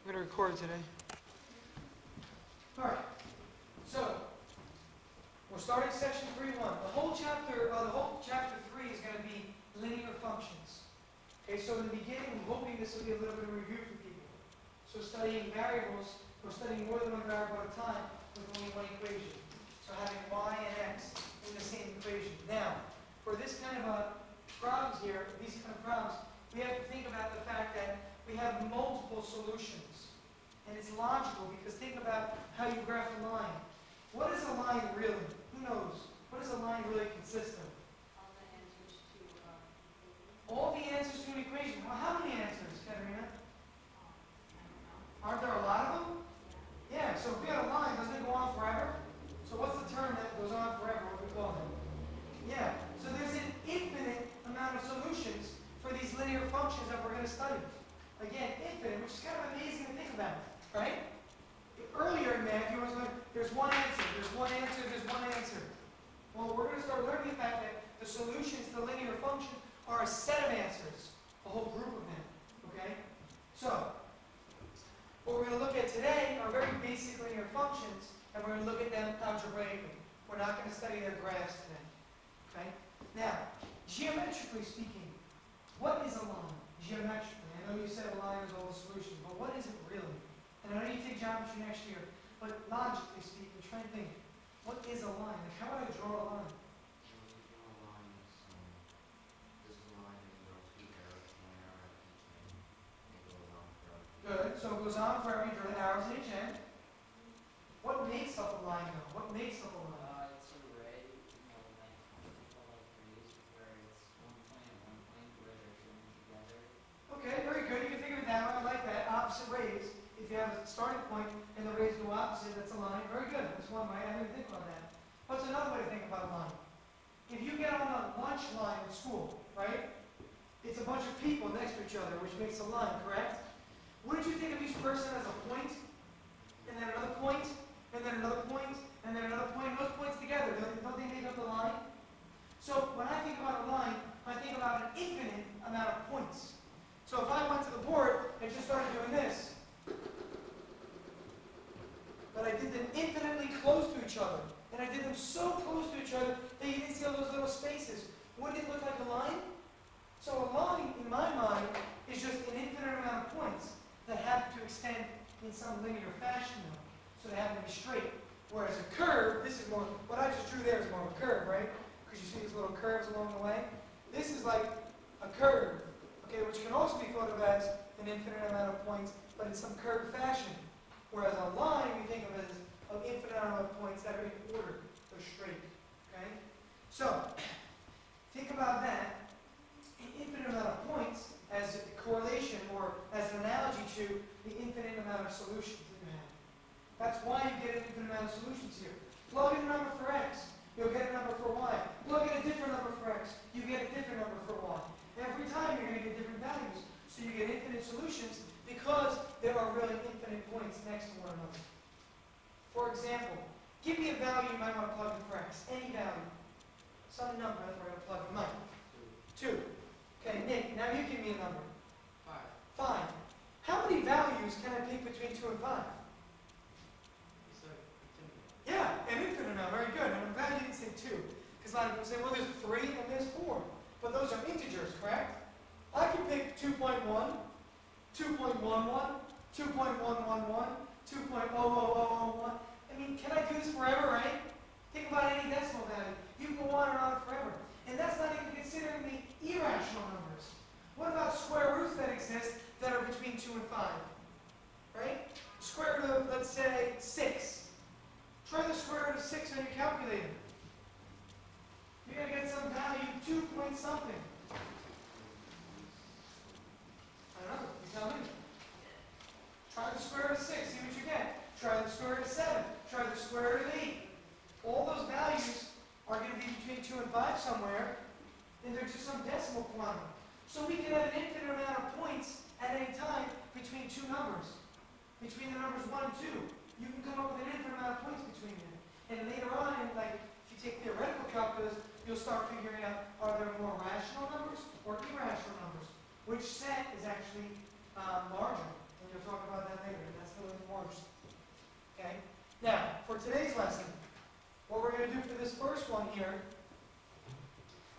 I'm going to record today. All right. So, we're starting section 3.1. The whole chapter 3 is going to be linear functions. Okay, so in the beginning, I'm hoping this will be a little bit of a review for people. So studying variables, we're studying more than one variable at a time with only one equation. So having y and x in the same equation. Now, for this kind of problems here, these kind of problems, we have to think about the fact that we have multiple solutions. And it's logical because think about how you graph a line. What is a line really? Who knows? What does a line really consist of? All the answers to an equation. Well, how many answers, Katerina? Aren't there a lot of them? Yeah, so if we had a line, doesn't it go on forever? So what's the term that goes on forever? What do we call it? Yeah, so there's an infinite amount of solutions for these linear functions that we're going to study. Again, infinite, which is kind of amazing to think about, right? Earlier in math, you always learned there's one answer, there's one answer, there's one answer. Well, we're going to start learning the fact that the solutions to the linear function are a set of answers, a whole group of them, okay? So, what we're going to look at today are very basic linear functions, and we're going to look at them algebraically. We're not going to study their graphs today, okay? Now, geometrically speaking, what is a line? Geometrically, I know you said a line is all the solutions, but what is it really? And I know you take geometry next year, but logically speaking, try and think, what is a line? Like, how would I draw a line? Good, so it goes on forever, you draw the arrows at each end. What makes up a line though? What makes up a line? It's an array, like trees, where it's one point and one point where they're joined together. Okay, very good. You can think of it that way. I like that. Opposite rays. If you have a starting point and the rays go opposite, that's a line. Very good. That's one way. I didn't even think about that. What's another way to think about a line? If you get on a lunch line in school, right? It's a bunch of people next to each other, which makes a line, correct? Wouldn't you think of each person as a point, and then another point, and then another point, and then another point? Those points together, don't they make up the line? So when I think about a line, I think about an infinite amount of points. So if I went to the board and just started doing this, but I did them infinitely close to each other, and I did them so close to each other that you didn't see all those little spaces, wouldn't it look like a line? So a line, in my mind, is just an infinite amount of points that happen to extend in some linear fashion, though. So they happen to be straight. Whereas a curve, this is more, what I just drew there is more of a curve, right? Because you see these little curves along the way. This is like a curve, okay, which can also be thought of as an infinite amount of points, but in some curved fashion. Whereas a line, we think of as an infinite amount of points that are in order, they're straight, okay? So, think about that. An infinite amount of points as a correlation or as an analogy to the infinite amount of solutions that you have. That's why you get an infinite amount of solutions here. Plug in a number for x, you'll get a number for y. Plug in a different number for x, you get a different number for y. Every time you're going to get different values. So you get infinite solutions because there are really infinite points next to one another. For example, give me a value you might want to plug in for x. Any value. Some number that we're going to plug in. Mike. 2. Okay, Nick, now you give me a number. 5. How many values can I pick between 2 and 5? Yeah, an infinite amount. Very good. And I'm glad you didn't say 2. Because a lot of people say, well, there's 3 and there's 4. But those are integers, correct? I can pick 2.1, 2.11, 2.111, 2.00001. I mean, can I do this forever, right? Think about any decimal value. You can go on and on forever. And that's not even considering the irrational numbers. What about square roots that exist that are between 2 and 5? Right? Square root of, let's say, 6. Try the square root of 6 on your calculator. You're going to get some value, 2 point something. I don't know. You tell me. Try the square root of 6. See what you get. Try the square root of 7. Try the square root of 8. All those values are going to be between 2 and 5 somewhere, and they're just some decimal quantity. So we can have an infinite amount of points at any time between two numbers. Between the numbers 1 and 2. You can come up with an infinite amount of points between them. And later on, like if you take theoretical calculus, you'll start figuring out, are there more rational numbers or irrational numbers? Which set is actually larger? And you'll talk about that later. today's lesson, what we're going to do for this first one here,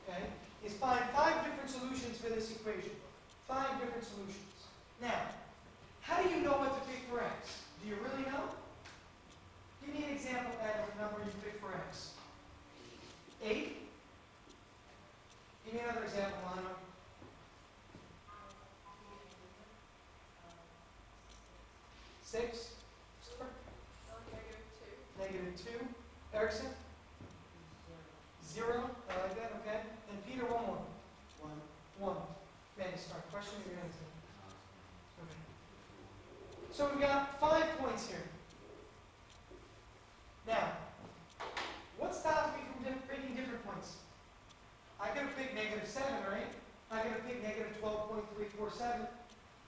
okay, is find 5 different solutions for this equation. 5 different solutions. Now, how do you know what to pick for x? Do you really know? Give me an example of a number you pick for x. 8? Give me another example, Lana. 6? -2. Erickson? 0. I like that, okay. And Peter, one more. 1. Manny, start. Question or your answer? Okay. So we've got 5 points here. Now, what stops me from picking different points? I could have picked -7, right? I could have picked -12.347.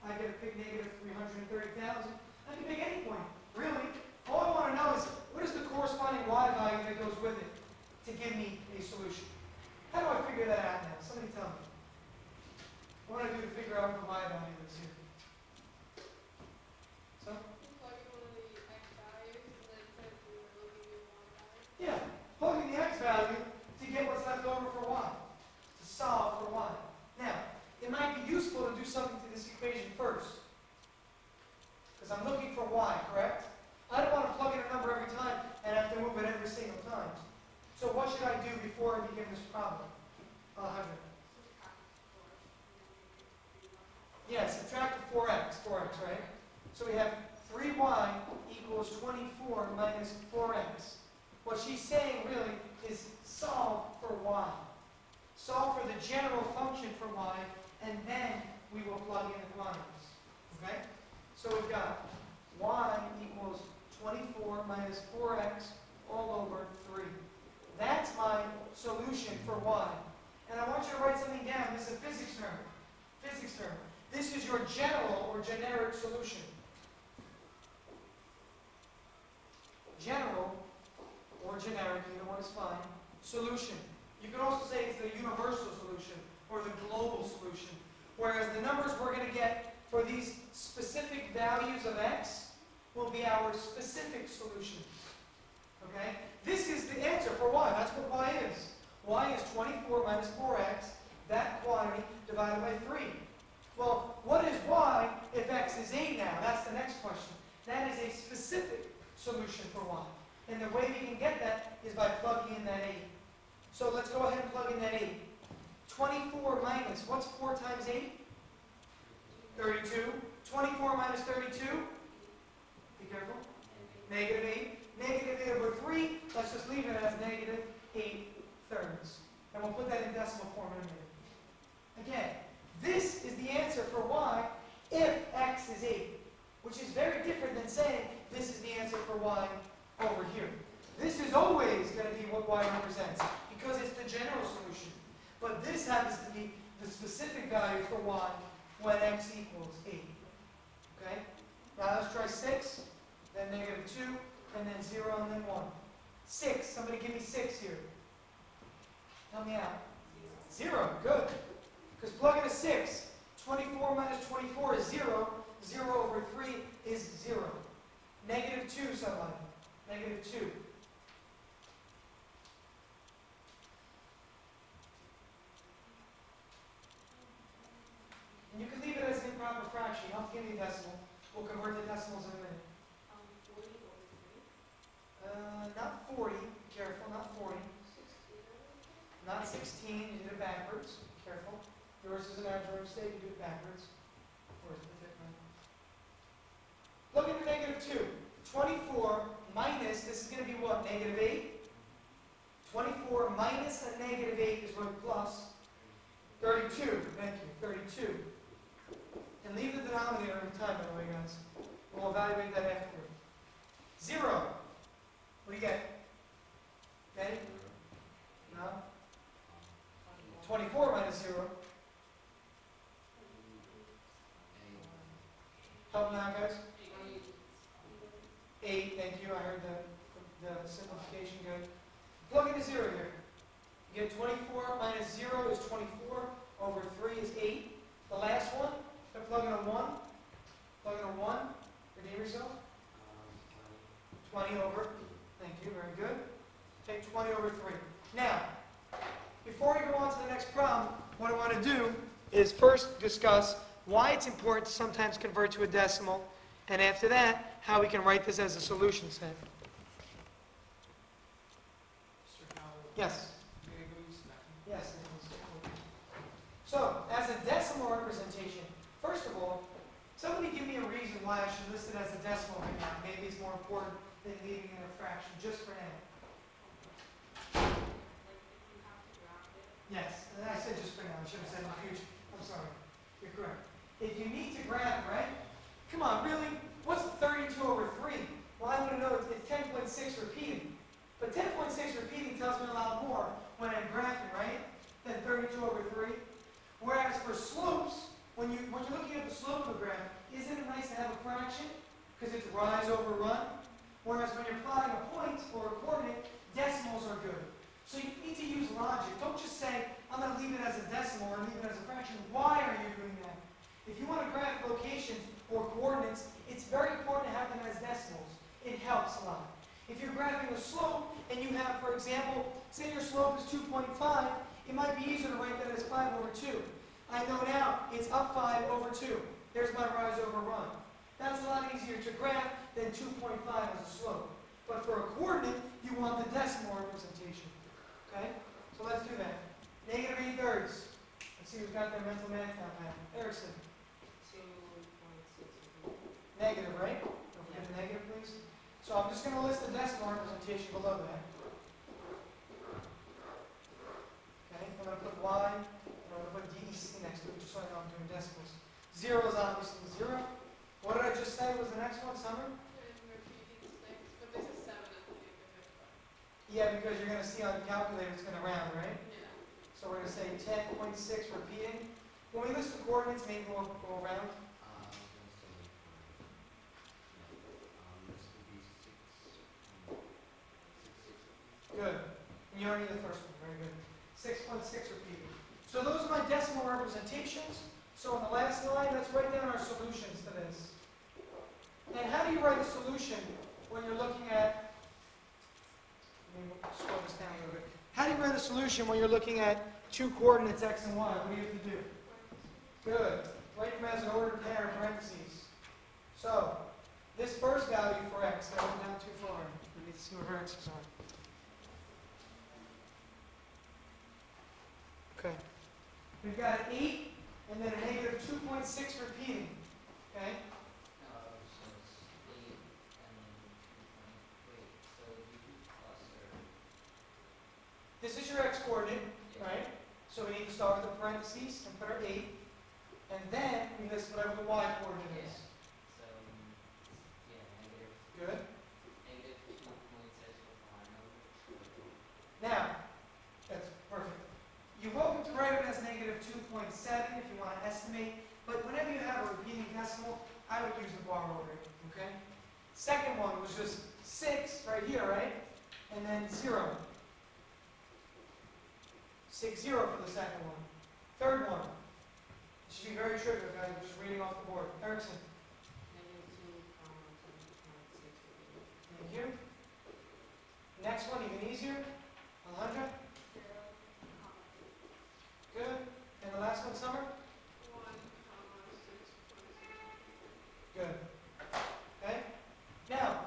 I could have picked -330,000. I can pick any point, really. All I want to know is, what is the corresponding y value that goes with it to give me a solution? How do I figure that out now? Somebody tell me. What do I do to figure out what the y value is here? So? Plug in one of the x values, and then put the remaining y value. Yeah, plug in the x value to get what's left over for y, to solve for y. Now, it might be useful to do something to this equation first, because I'm looking for y, correct? I don't want to plug in a number every time and have to move it every single time. So what should I do before I begin this problem? Yeah, subtract the 4x, right? So we have 3y equals 24 minus 4x. What she's saying really is solve for y. Solve for the general function for y, and then we will plug in the quantities. Okay? So we've got y equals 24 minus 4x all over 3. That's my solution for y. And I want you to write something down. This is a physics term. Physics term. This is your general or generic solution. General or generic, either one is fine. Solution. You can also say it's the universal solution or the global solution. Whereas the numbers we're going to get for these specific values of x will be our specific solutions. Okay? This is the answer for y. That's what y is. Y is 24 minus 4x, that quantity, divided by 3. Well, what is y if x is 8 now? That's the next question. That is a specific solution for y. And the way we can get that is by plugging in that 8. So let's go ahead and plug in that 8. 24 minus, what's 4 times 8? 32. 24 minus 32? Be careful. Negative 8. Negative 8 over 3, let's just leave it as negative 8 thirds. And we'll put that in decimal form in a minute. Again, this is the answer for y if x is 8, which is very different than saying this is the answer for y over here. This is always going to be what y represents, because it's the general solution. But this happens to be the specific value for y when x equals 8. Okay? Now let's try 6, then negative 2, and then 0, and then 1. 6. Somebody give me 6 here. Help me out. 0. Good. Because plug in a 6. 24 minus 24 is 0. 0 over 3 is 0. Negative 2, somebody. Negative 2. And you can leave it as an improper fraction. You don't have to give me a decimal. We'll convert the decimals in a minute. 40 over 3. Not 40. Be careful, not 40. 16. Not 16. You did it backwards. Be careful. Yours is an algebra mistake. You do it backwards. Or is it different? Look at the negative 2. 24 minus, this is going to be what? Negative 8? 24 minus a negative 8 is what? Plus 32. Thank you. 32. And leave the denominator every time, by the way, guys. We'll evaluate that afterward. 0. What do you get? Okay? No? 24 minus 0. Help me out, guys. 8, thank you. I heard the simplification good. Plug in a 0 here. You get 24 minus 0 is 24. Over 3 is 8. The last one, if I plug in a 1, plug in a 1, redeem yourself. 20 over, thank 20 over 3. Now, before we go on to the next problem, what I want to do is first discuss why it's important to sometimes convert to a decimal, and after that, how we can write this as a solution set. Yes? Yes. So, as a decimal representation, first of all, somebody give me a reason why I should list it as a decimal right now. Maybe it's more important than leaving it in a fraction, just for now. Yes, and I said just for now. I should have said in the future. I'm sorry. You're correct. If you need to graph, right? Come on, really? What's 32 over 3? Well, I want to know it's 10.6 repeating. But 10.6 repeating tells me a lot more when I'm graphing, right? Than 32 over 3. Whereas for slopes, when you're looking at the slope of a graph, isn't it nice to have a fraction? Because it's rise over run. Whereas when you're plotting a point or a coordinate, decimals are good. So you need to use logic. Don't just say, I'm going to leave it as a decimal or leave it as a fraction. Why are you doing that? If you want to graph locations or coordinates, it's very important to have them as decimals. It helps a lot. If you're graphing a slope and you have, for example, say your slope is 2.5, it might be easier to write that as 5 over 2. I know now it's up 5 over 2. There's my rise over run. That's a lot easier to graph than 2.5 as a slope. But for a coordinate, you want the decimal representation. Okay? So let's do that. Negative 8 thirds. Let's see who's got their mental math down pat. Erickson. 2.6. Negative, right? Don't forget the negative, please. So I'm just going to list the decimal representation below that. Okay? I'm going to put Y, and I'm going to put DEC next to it, just so I know I'm doing decimals. 0 is obviously 0. What did I just say was the next one, Summer? Repeating 6, but this is 7 at the end of it. Yeah, because you're going to see on the calculator it's going to round, right? Yeah. So we're going to say 10.6 repeating. When we list the coordinates, maybe we'll go around. Good. And you already did the first one. Very good. 6.6 repeating. So those are my decimal representations. So on the last line, let's write down our solutions to this. And how do you write a solution when you're looking at, let me scroll this down a little bit. How do you write a solution when you're looking at two coordinates, x and y? What do you have to do? Good. Write them as an ordered pair in parentheses. So, this first value for x, I went down too far. We need to see what our x's are. Okay. We've got an 8 and then a negative 2.6 repeating. Okay? So it's 8 and then 2.8. Wait, so if you do plus or... This is your x coordinate, right? So we need to start with the parentheses and put our 8. And then we list whatever the y coordinate is. So, yeah, negative Good. 2.6 with 1 over 2. Now, that's perfect. You're welcome to write it as negative 2.7 if you want to estimate, but whenever you have a repeating decimal, I would use the bar order, okay? Second one was just 6 right here, right? And then 0. 6, 0 for the second one. Third one. It should be very trivial, guys. I'm just reading off the board. Erickson. Thank you. Next one, even easier. Alejandra. Good. And the last one, Summer? 1, 6. Good. Okay? Now,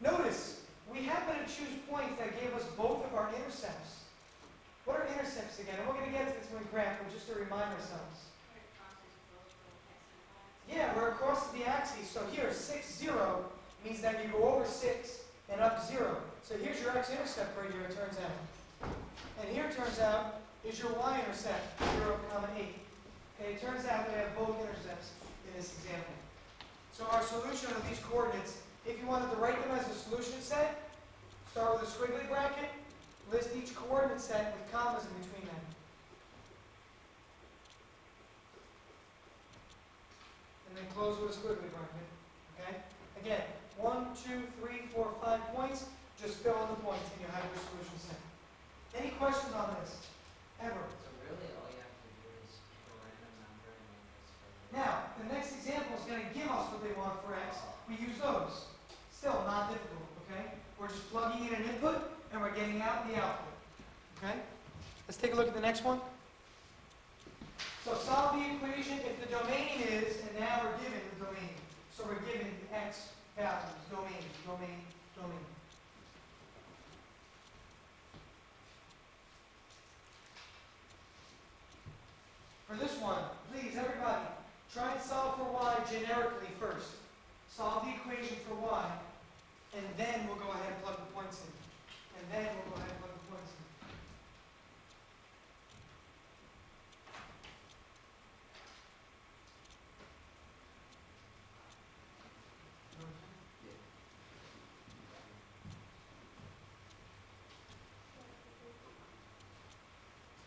notice, we happen to choose points that gave us both of our intercepts. What are intercepts again? And we're going to get to this when we graph, but just to remind ourselves. Yeah, we're across the axis. So here, 6, 0 means that you go over 6 and up 0. So here's your x-intercept right here, it turns out. And here, it turns out, is your y-intercept, 0, 8. Okay, it turns out we have both intercepts in this example. So our solution of these coordinates, if you wanted to write them as a solution set, start with a squiggly bracket, list each coordinate set with commas in between them. And then close with a squiggly bracket. Okay? Again, 1, 2, 3, 4, 5 points. Just fill in the points and you have your solution set. Any questions on this? Ever? So really all you have to do is pick a random number and then just fill it. Now, the next example is going to give us what they want for x. We use those. Still not difficult, okay? We're just plugging in an input, and and we're getting out the output. Okay? Let's take a look at the next one. So solve the equation if the domain is, and now we're given the domain. So we're given the x values, domain, domain, domain. For this one, please, everybody, try and solve for y generically first. Solve the equation for y, and then we'll go ahead and plug the points in. And then we'll go ahead and plug the points in.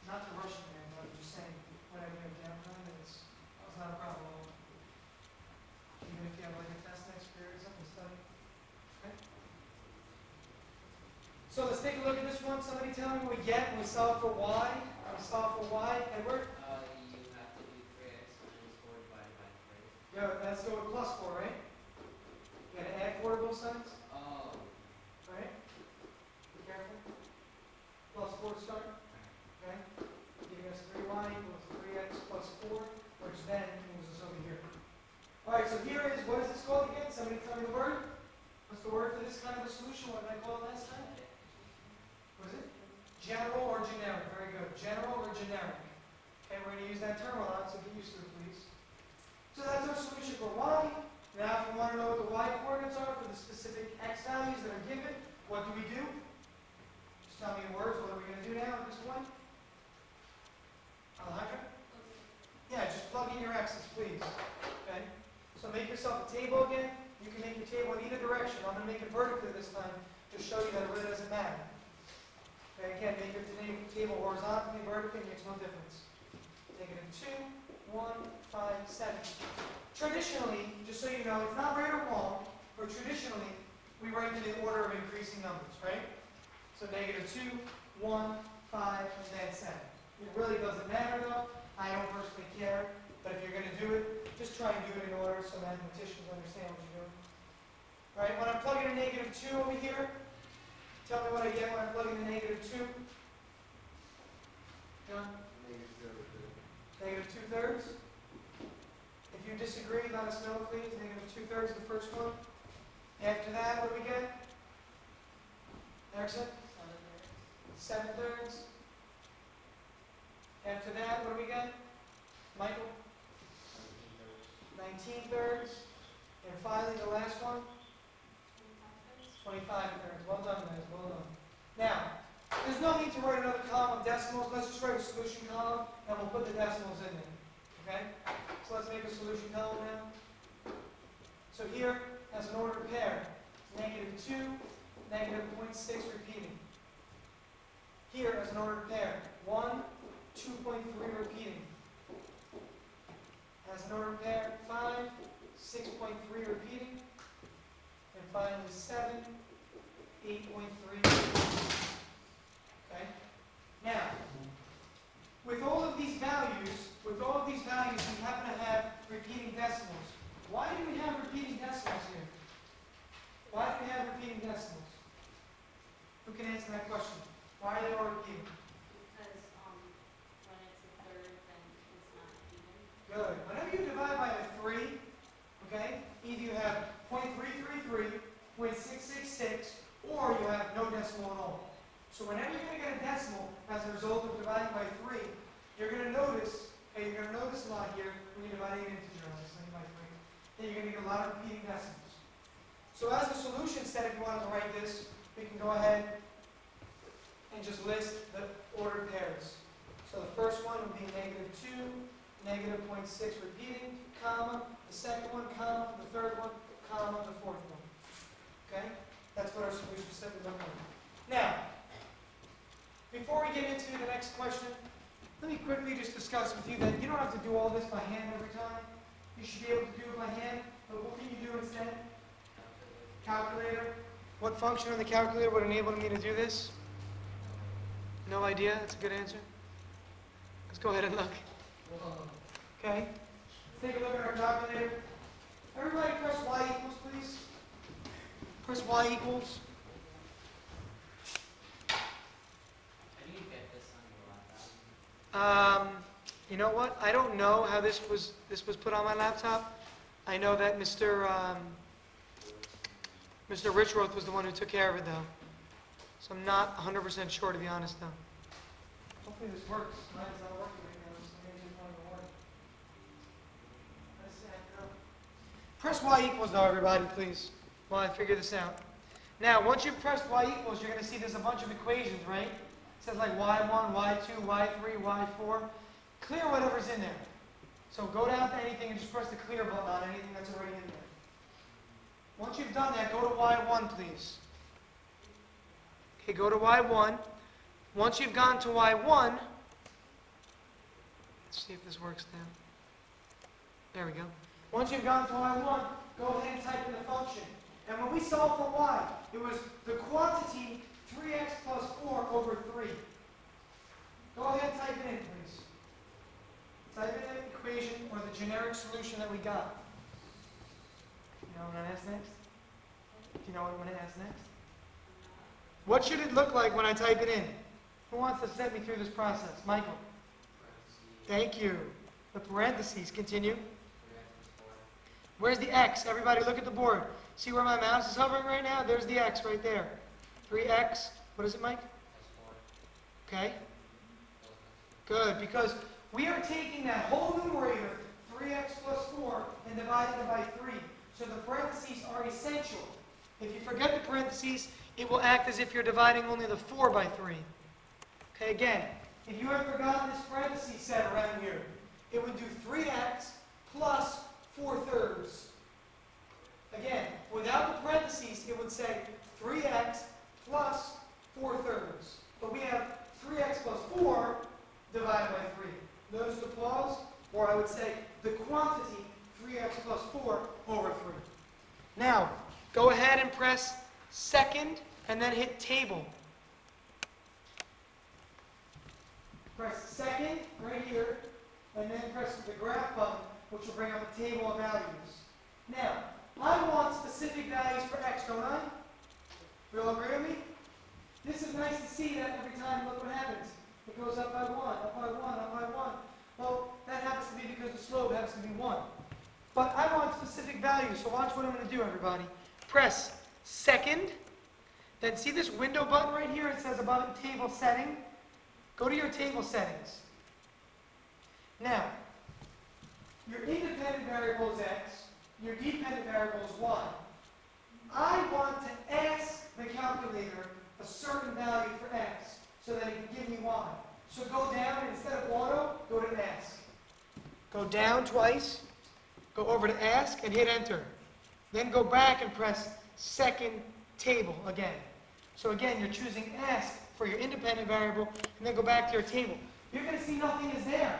Not to rush it, man, but I'm just saying, whenever you have downtime, it's not a problem at all. Even if you have like a test next period or something to study. Okay? So let's take a look at this one. Somebody tell me what we get when we solve for y. We solve for y. Edward? You have to do 3x minus 4 divided by 3. Yeah, let's go with plus 4, right? You gotta add 4 to both sides, Oh. right? Be careful. Plus 4 to start. Okay? Giving us 3y equals 3x plus 4, which then moves us over here. Alright, so here is, what is this called again? Somebody tell me the word? What's the word for this kind of a solution? What did I call it last time? What is it? General or generic? Very good. General or generic? Okay, we're going to use that term a lot, so get used to it, please. So that's our solution for y. Now, if we want to know what the y coordinates are for the specific x values that are given, what do we do? Just tell me in words, what are we going to do now at this point? Alejandra? Yeah, just plug in your x's, please. Okay? So make yourself a table again. You can make your table in either direction. I'm going to make it vertically this time to show you that it really doesn't matter. Okay, again, make your table horizontally, vertically, it makes no difference. -2, 1, 5, 7. Traditionally, just so you know, it's not right or wrong, but traditionally, we write them in order of increasing numbers, right? So -2, 1, 5, and then 7. It really doesn't matter though. I don't personally care, but if you're going to do it, just try and do it in order so mathematicians understand what you're doing. All right, when I'm plugging in -2 over here, tell me what I get when I'm plugging in -2. John? -2/3. If you disagree, let us know, please. -2/3, the first one. After that, what do we get? Erickson? 7/3. After that, what do we get? Michael? 19/3. And finally, the last one? 25/3. Well done, guys. Well done. Now, there's no need to write another column of decimals. Let's just write a solution column, and we'll put the decimals in there. Okay? So let's make a solution column now. So here, as an ordered pair, -2, -0.6 repeating. Here, as an ordered pair, 1, 2.3 repeating. As an ordered pair, 5, 6.3 repeating. And finally, 7, 8.3. Okay? Now, with all of these values, we happen to have repeating decimals. Why do we have repeating decimals here? Why do we have repeating decimals? Who can answer that question? Why are they all repeating? Because when it's a third, then it's not even. Good. Whenever you divide by a 3, okay, either you have 0.333, 0.666, or you have no decimal at all. So whenever you're going to get a decimal as a result of dividing by 3, you're going to notice, okay, you're going to notice a lot here when you're dividing an integer, obviously, by 3, that you're going to get a lot of repeating decimals. So as a solution set, if you wanted to write this, we can go ahead and just list the ordered pairs. So the first one would be -2, -0.6 repeating, comma, the second one, comma, the third one, comma, the fourth one. Okay? That's what our solution set would look like. Now, before we get into the next question, let me quickly just discuss with you that you don't have to do all this by hand every time. You should be able to do it by hand, but what can you do instead? Calculator. What function on the calculator would enable me to do this? No idea? That's a good answer. Let's go ahead and look. Okay? Let's take a look at our calculator. Everybody press y equals, please. Press y equals. You know what? I don't know how this was put on my laptop. I know that Mr. Richroth was the one who took care of it, though. So I'm not 100% sure, to be honest, though. Hopefully this works. Mine's not working right now, so maybe it's not going to work. Let's see, press y equals, though, everybody, please, while I figure this out. Now, once you've pressed y equals, you're going to see there's a bunch of equations, right? It says like y1, y2, y3, y4. Clear whatever's in there. So go down to anything and just press the clear button on anything that's already in there. Once you've done that, go to y1, please. Okay, go to y1. Once you've gone to y1, let's see if this works now. There we go. Once you've gone to y1, go ahead and type in the function. And when we solved for y, it was the quantity 3x plus 4 over 3. Go ahead and type it in, please. Type in the equation or the generic solution that we got. You know what I'm going to ask next? Do you know what I'm going to ask next? What should it look like when I type it in? Who wants to set me through this process? Michael. Thank you. The parentheses. Continue. Where's the x? Everybody look at the board. See where my mouse is hovering right now? There's the x right there. 3x. What is it, Mike? Okay. Good, because we are taking that whole numerator, 3x plus 4, and dividing it by 3. So the parentheses are essential. If you forget the parentheses, it will act as if you're dividing only the 4 by 3. Okay, again, if you had forgotten this parentheses set around here, it would do 3x plus 4/3. Again, without the parentheses, it would say 3x plus 4/3. But we have 3x plus 4 divided by 3. Notice the pause, or I would say the quantity 3x plus 4 over 3. Now, go ahead and press second and then hit table. Press second right here and then press the graph button, which will bring up a table of values. Now, I want specific values for x, don't I? You all agree with me? This is nice to see that every time. Look what happens. It goes up by 1, up by 1, up by 1. Well, that happens to be because the slope happens to be 1. But I want specific values, so watch what I'm going to do, everybody. Press second, then see this window button right here? It says above table setting. Go to your table settings. Now, your independent variable is x, your dependent variable is y. I want to ask the calculator a certain value for x so that it can give me y. So go down, and instead of auto, go to ask. Go down twice, go over to ask, and hit enter. Then go back and press second table again. So again, you're choosing ask for your independent variable, and then go back to your table. You're going to see nothing is there.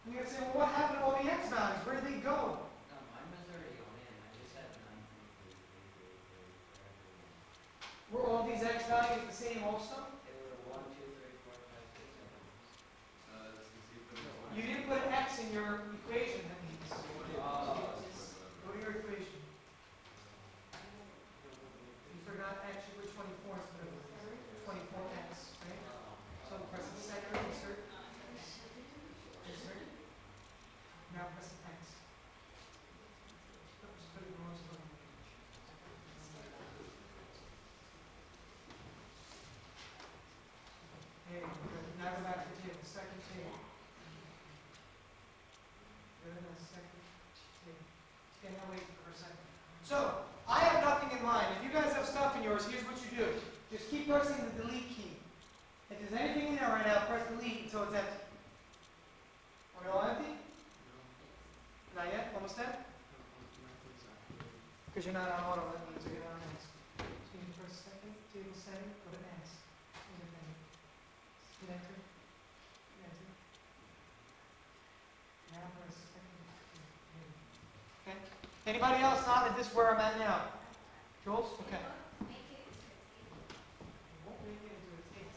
You're going to say, well, what happened to all the x values? Where did they go? No, mine was already on in. I just had 9. Were all these x values the same also? They were 1, 2, 3, 4, 5, 6, 7. You didn't put an x in your equation, that means. Go to your equation. You forgot x, you put 24 instead of 24x, right? So press the second insert. Insert. Now press the x. Just put it in the most button. There you go. Good. Now go back to the table. Second table. Go to the second table. Okay, now wait for a second. So, I have nothing in mind. If you guys have stuff in yours, here's what you do. Just keep pressing the delete key. If there's anything in there right now, press delete until it's empty. Are we all empty? Not yet? Almost done? Because you're not on auto, that means you're on next. So you can press second, table setting, go to S. Independent. Hit enter. Hit enter. Now press second. Okay? Anybody else not at this where I'm at now? Jules? Okay. Won't make it into a table.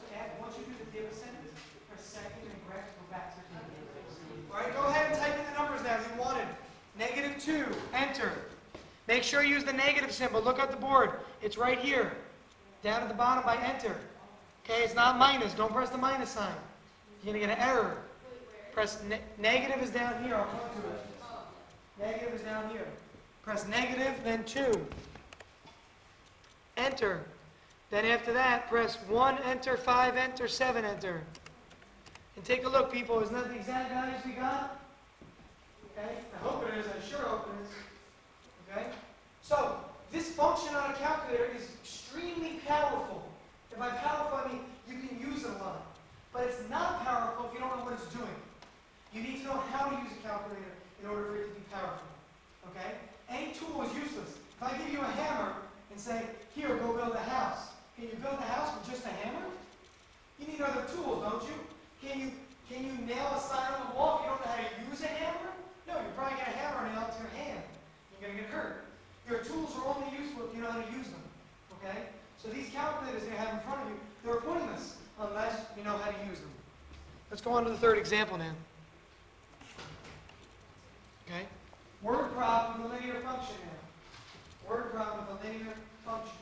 So add, once you do the table setting, press second and graph, go back to the table. All right, go ahead and type in the numbers now you wanted. -2, enter. Make sure you use the negative symbol. Look at the board. It's right here. Down at the bottom by enter. Okay, it's not minus. Don't press the minus sign. You're going to get an error. Press negative is down here. I'll come to it. Negative is down here. Press negative, then 2. Enter. Then after that, press 1, enter, 5, enter, 7, enter. And take a look, people. Isn't that the exact values we got? Okay? I hope it is. I sure hope it is. Okay? So, this function on a calculator is extremely powerful. And by powerful, I mean you can use it a lot. But it's not powerful if you don't know what it's doing. You need to know how to use a calculator in order for it to be powerful. Okay? Any tool is useless. If I give you a hammer and say, here, go build a house. Can you build a house with just a hammer? You need other tools, don't you? Can you nail a sign on the wall if you don't know how to use a hammer? No, you're probably going to hammer nail it to your hand. You're going to get hurt. Your tools are only useful if you know how to use them. Okay? So these calculators you have in front of you, they're pointless unless you know how to use them. Let's go on to the third example now. Okay? Word problem with a linear function now. Word problem with a linear function.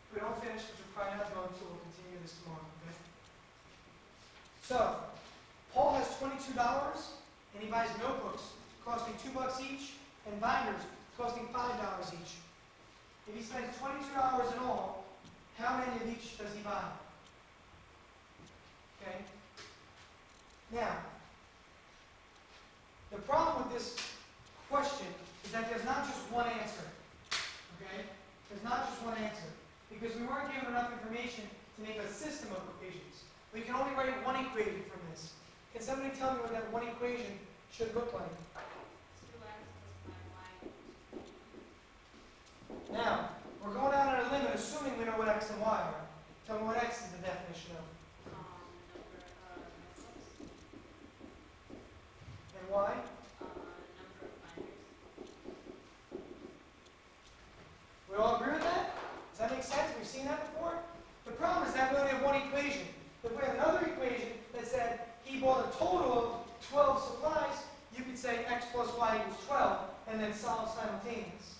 If we don't finish, which we're probably not going to, we'll continue this tomorrow. Okay? So, Paul has $22 and he buys notebooks costing $2 each and binders costing $5 each. If he spends $22 in all, how many of each does he buy? Okay? Now, the problem with this question is that there's not just one answer. Okay? There's not just one answer. Because we weren't given enough information to make a system of equations. We can only write one equation from this. Can somebody tell me what that one equation should look like? 2x plus 5y. Now, we're going out on a limb assuming we know what x and y are. Tell me what x is the definition of. Number of notebooks. And y? Number of binders. We all agree with that? Does that make sense? We've seen that before? The problem is that we only have one equation. If we had another equation that said he bought a total of 12 supplies, you could say x plus y equals 12 and then solve simultaneous.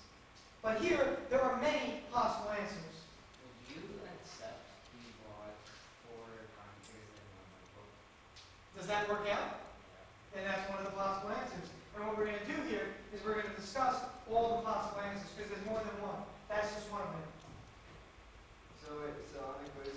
But here, there are many possible answers. Would you accept he bought 4 binders and 1 notebook? Does that work out? Yeah. And that's one of the possible answers. And what we're going to do here is we're going to discuss all the possible answers because there's more than one. That's just one of them. So I think was.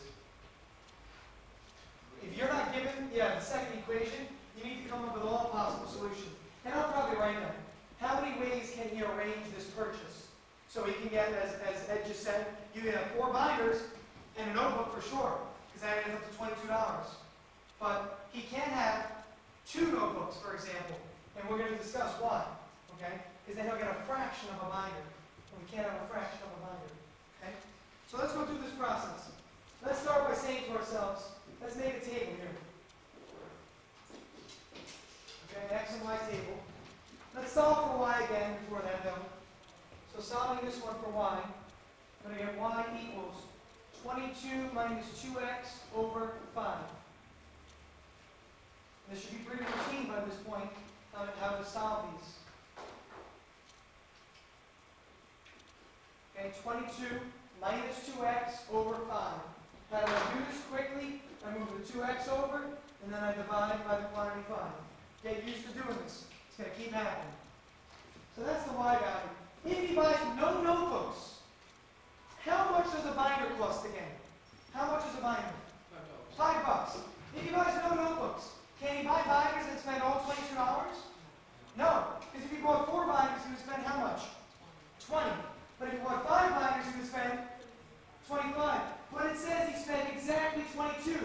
If you're not given, the second equation, you need to come up with all possible solutions. And I'll probably write them. How many ways can he arrange this purchase? So he can get, as Ed just said, you can have 4 binders and a notebook for sure, because that adds up to $22. But he can't have 2 notebooks, for example, and we're going to discuss why, okay? Because then he'll get a fraction of a binder, and we can't have a fraction of a binder, okay? So let's go through this process. Let's start by saying to ourselves, let's make a table here. Okay, an x and y table. Let's solve for y again before that, though. So solving this one for y, I'm going to get y equals 22 minus 2x over 5. This should be pretty routine by this point, how to solve these. Okay, 22 minus 2x over 5. Now, when I do this quickly, I move the 2x over, and then I divide by the quantity 5. Get used to doing this. It's going to keep happening. So that's the y value. If he buys no notebooks, how much does a binder cost again? How much is a binder? $5. If he buys no notebooks, can he buy binders and spend all $22? No. Because if he bought 4 binders, he would spend how much? 20. But if he bought 5 binders, he would spend 25. But it says he spent exactly 22.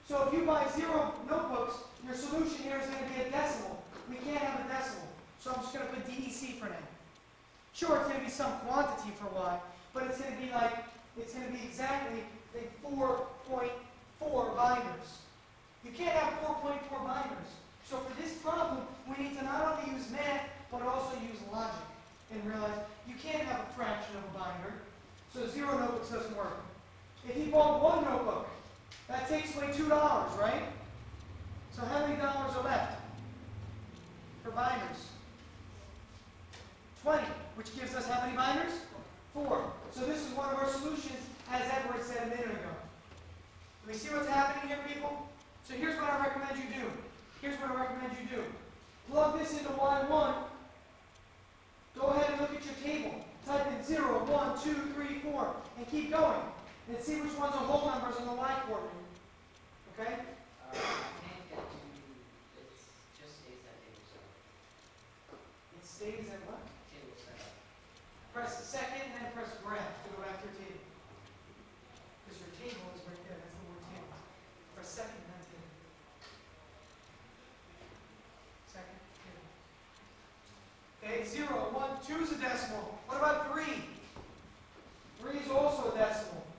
So if you buy 0 notebooks, your solution here is going to be a decimal. We can't have a decimal. So I'm just going to put DEC for now. Sure, it's going to be some quantity for y, but it's going to be exactly 4.4 binders. You can't have 4.4 binders. So for this problem, we need to not only use math, but also use logic and realize you can't have a fraction of a binder. So 0 notebooks doesn't work. If he bought 1 notebook, That takes away $2, right? So how many dollars are left for binders? 20, which gives us how many binders? 4. So this is one of our solutions, as Edward said a minute ago. Do we see what's happening here, people? So here's what I recommend you do. Plug this into Y1. Go ahead and look at your table. Type in 0, 1, 2, 3, 4, and keep going. And see which ones are whole numbers on the Y coordinate. Okay? I can't get to, it just stays that table setup. It stays at what? Table setup. Press the second and then press graph to go back to your table. Because your table is right there. That's the word table. Press second and then table. Second, table. Okay, 0, 1, 2 is a decimal. What about 3? 3 is also a decimal.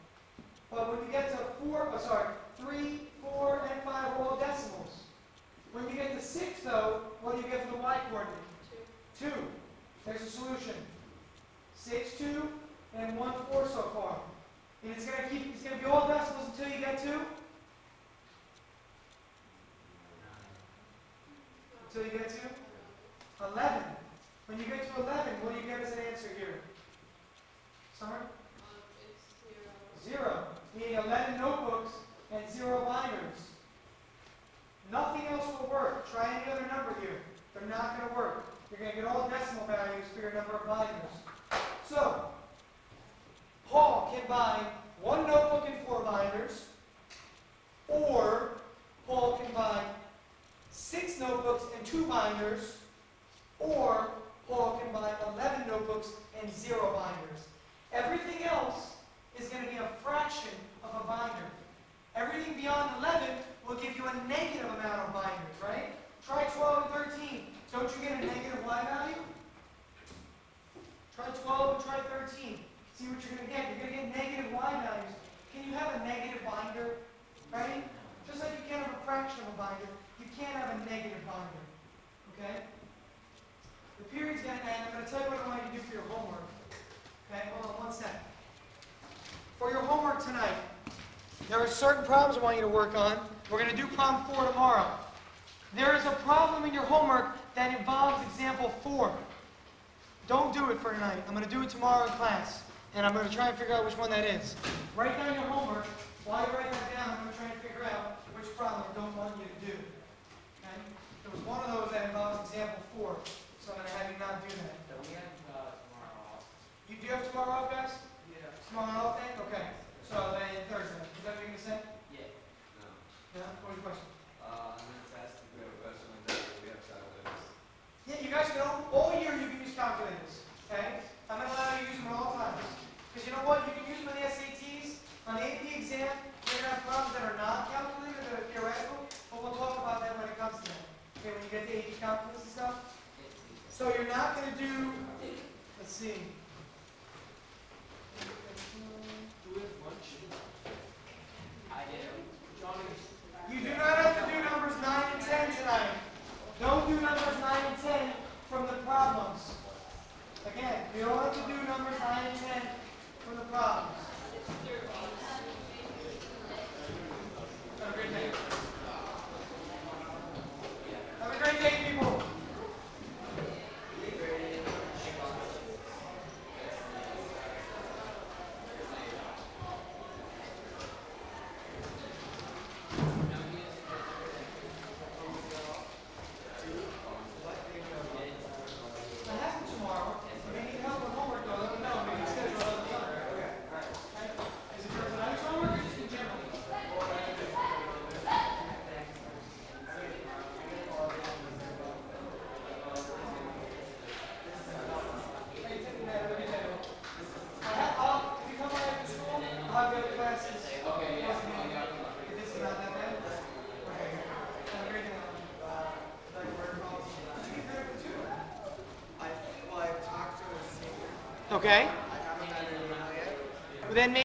But when you get to 3, 4, and 5 are all decimals. When you get to 6, though, what do you get for the Y coordinate? 2. There's a solution. 6, 2, and 1, 4 so far. And it's going to be all decimals until you get to? Until you get to? 11. When you get to 11, what do you get as an answer here? Summer? It's 0. 0. Meaning 11 notebooks and 0 binders. Nothing else will work. Try any other number here. They're not going to work. You're going to get all decimal values for your number of binders. So, Paul can bind 1 notebook and 4 binders, or Paul can bind 6 notebooks and 2 binders, or Paul can bind 11 notebooks and 0 binders. Everything else is going to be a fraction of a binder. Everything beyond 11 will give you a negative amount of binders, right? Try 12 and 13. Don't you get a negative Y value? Try 12 and try 13. See what you're going to get. You're going to get negative Y values. Can you have a negative binder? Right? Just like you can't have a fraction of a binder, you can't have a negative binder. Okay? The period's going to end. I'm going to tell you what I want you to do for your homework. Okay? Hold on one second. For your homework tonight, there are certain problems I want you to work on. We're going to do problem 4 tomorrow. There is a problem in your homework that involves example 4. Don't do it for tonight. I'm going to do it tomorrow in class. And I'm going to try and figure out which one that is. Write down your homework. While you write that down, I'm going to try and figure out which problem I don't want you to do. Okay? There was one of those that involves example 4. So I'm going to have you not do that. So we have tomorrow off. You do have tomorrow off, guys? Yeah. Tomorrow off then? Okay. So then Thursday. Is that what you're going to say? Yeah. No. Yeah? What was your question? I'm going to test if we have a question like that. We have calculators. Yeah, you guys can, all year you can use calculators. Okay? I'm going to allow you to use them at all times. Because you know what? You can use them on the SATs. On the AP exam, you're going to have problems that are not calculated, that are theoretical. But we'll talk about that when it comes to that. Okay, when you get the AP calculus and stuff. So you're not going to do, let's see. Do we have lunch? I did. Johnny. You do not have to do numbers 9 and 10 tonight. Don't do numbers 9 and 10 from the problems. Again, you don't have to do numbers 9 and 10 from the problems. Have a great day. Have a great day, people. I have them tomorrow. If you need help with homework, though, let me know. We can schedule another time. Okay. Is it for tonight's homework or just in general? Hey, take a minute. Have a good day. If you come by after school, I'll have the other classes. Okay, yeah. If this is not that bad. Okay. Have a great day. Did you get there for 2? I talked to a senior. Okay. I haven't met her yet. Then maybe